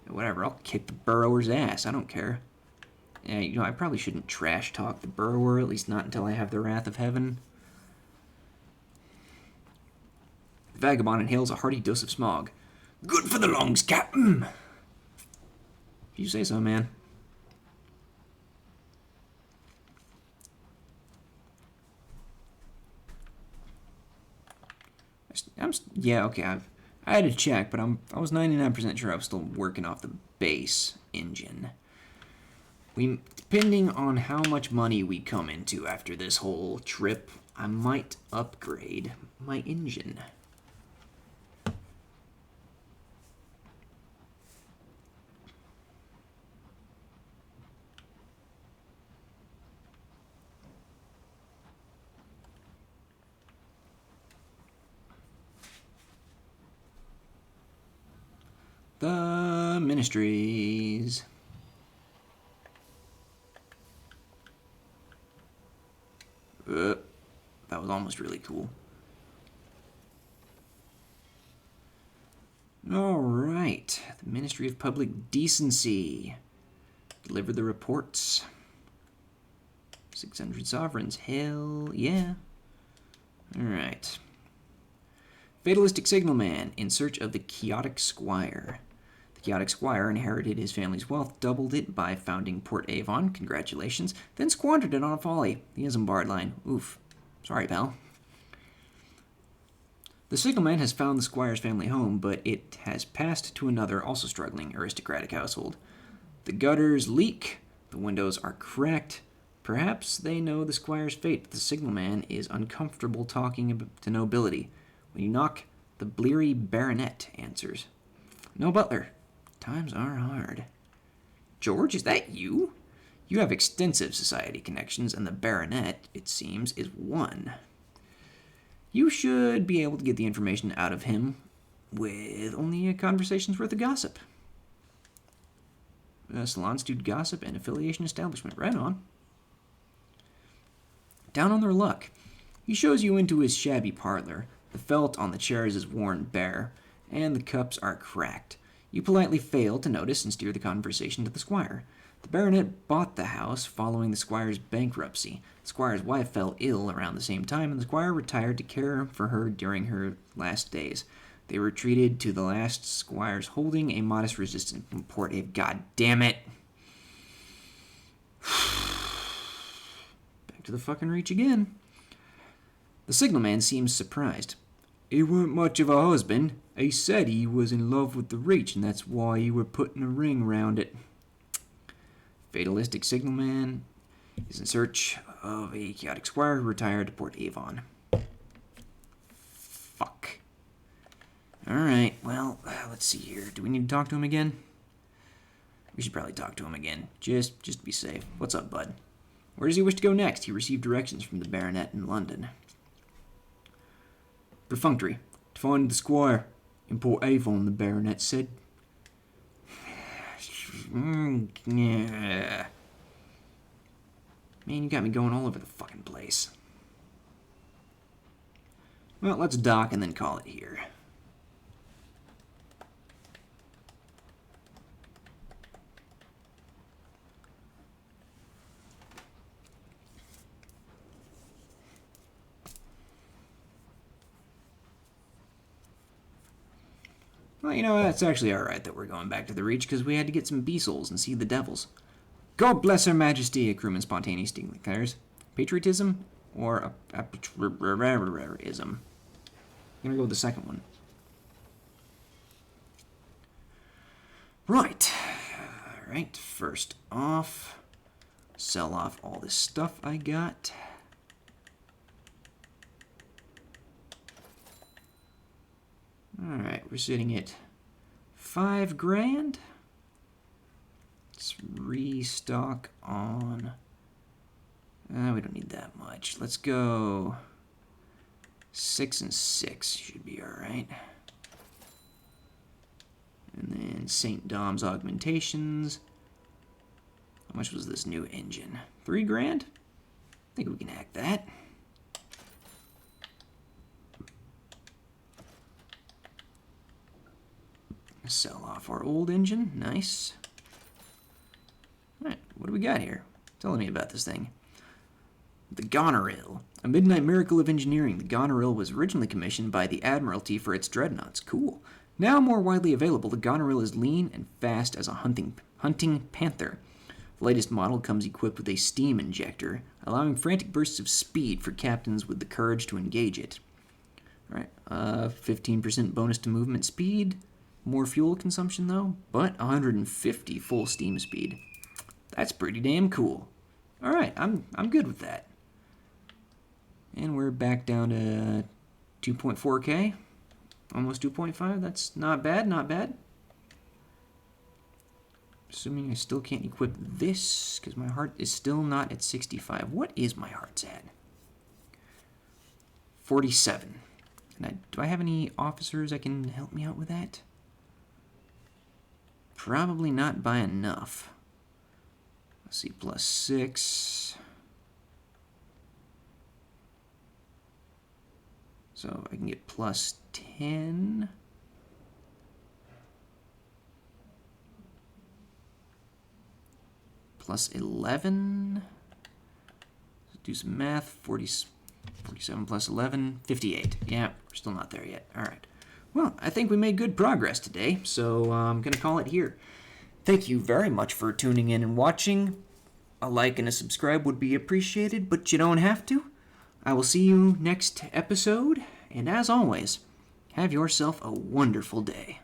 Whatever, I'll kick the burrower's ass. I don't care. Yeah, I probably shouldn't trash talk the burrower, at least not until I have the wrath of heaven. The vagabond inhales a hearty dose of smog. Good for the lungs, Captain! If you say so, man. Yeah, okay, I had to check, but I was 99% sure I was still working off the base engine. Depending on how much money we come into after this whole trip, I might upgrade my engine. The Ministries. That was almost really cool. Alright. The Ministry of Public Decency. Deliver the reports. 600 sovereigns. Hell yeah. Alright. Fatalistic Signalman, in search of the Chaotic Squire. The Chaotic Squire inherited his family's wealth, doubled it by founding Port Avon, congratulations, then squandered it on a folly. The Isambard line. Oof. Sorry, pal. The Signalman has found the Squire's family home, but it has passed to another, also struggling, aristocratic household. The gutters leak, the windows are cracked. Perhaps they know the Squire's fate, but the Signalman is uncomfortable talking to nobility. When you knock, the bleary baronet answers. No butler. Times are hard. George, is that you? You have extensive society connections, and the baronet, it seems, is one. You should be able to get the information out of him with only a conversation's worth of gossip. Salon Stewed Gossip and Affiliation Establishment. Right on. Down on their luck. He shows you into his shabby parlor. The felt on the chairs is worn bare, and the cups are cracked. You politely fail to notice and steer the conversation to the squire. The baronet bought the house following the squire's bankruptcy. The squire's wife fell ill around the same time, and the squire retired to care for her during her last days. They were treated to the last squire's holding a modest resistance from Port Ave. God damn it! Back to the fucking reach again. The signalman seems surprised. He weren't much of a husband. He said he was in love with the Reach, and that's why he were putting a ring round it. Fatalistic Signalman is in search of a chaotic squire who retired to Port Avon. Fuck. Alright, well, let's see here. Do we need to talk to him again? We should probably talk to him again, just to be safe. What's up, bud? Where does he wish to go next? He received directions from the baronet in London. Perfunctory. To find the squire in Port Avon, the baronet said. Yeah. Man, you got me going all over the fucking place. Well, let's dock and then call it here. Well, you know, it's actually alright that we're going back to the Reach, because we had to get some bee-souls and see the devils. God bless Her Majesty, a crewman spontaneously declares. Patriotism? or arbitrarism. I'm going to go with the second one. Right. Alright, first off, sell off all this stuff I got. Alright, we're sitting at $5,000. Let's restock on... we don't need that much. Let's go 6 and 6. Should be alright. And then St. Dom's Augmentations. How much was this new engine? $3,000? I think we can hack that. Sell off our old engine. Nice. Alright, what do we got here? Tell me about this thing. The Goneril. A midnight miracle of engineering. The Goneril was originally commissioned by the Admiralty for its dreadnoughts. Cool. Now more widely available, the Goneril is lean and fast as a hunting panther. The latest model comes equipped with a steam injector, allowing frantic bursts of speed for captains with the courage to engage it. Alright, 15% bonus to movement speed. More fuel consumption though, but 150 full steam speed. That's pretty damn cool. Alright, I'm good with that. And we're back down to 2.4K. Almost 2.5. That's not bad, not bad. Assuming I still can't equip this, because my heart is still not at 65. What is my heart's at? 47. And do I have any officers that can help me out with that? Probably not by enough. Let's see, +6. So I can get +10. +11. Let's do some math. 47 plus 11, 58. Yeah, we're still not there yet. All right. Well, I think we made good progress today, so I'm going to call it here. Thank you very much for tuning in and watching. A like and a subscribe would be appreciated, but you don't have to. I will see you next episode, and as always, have yourself a wonderful day.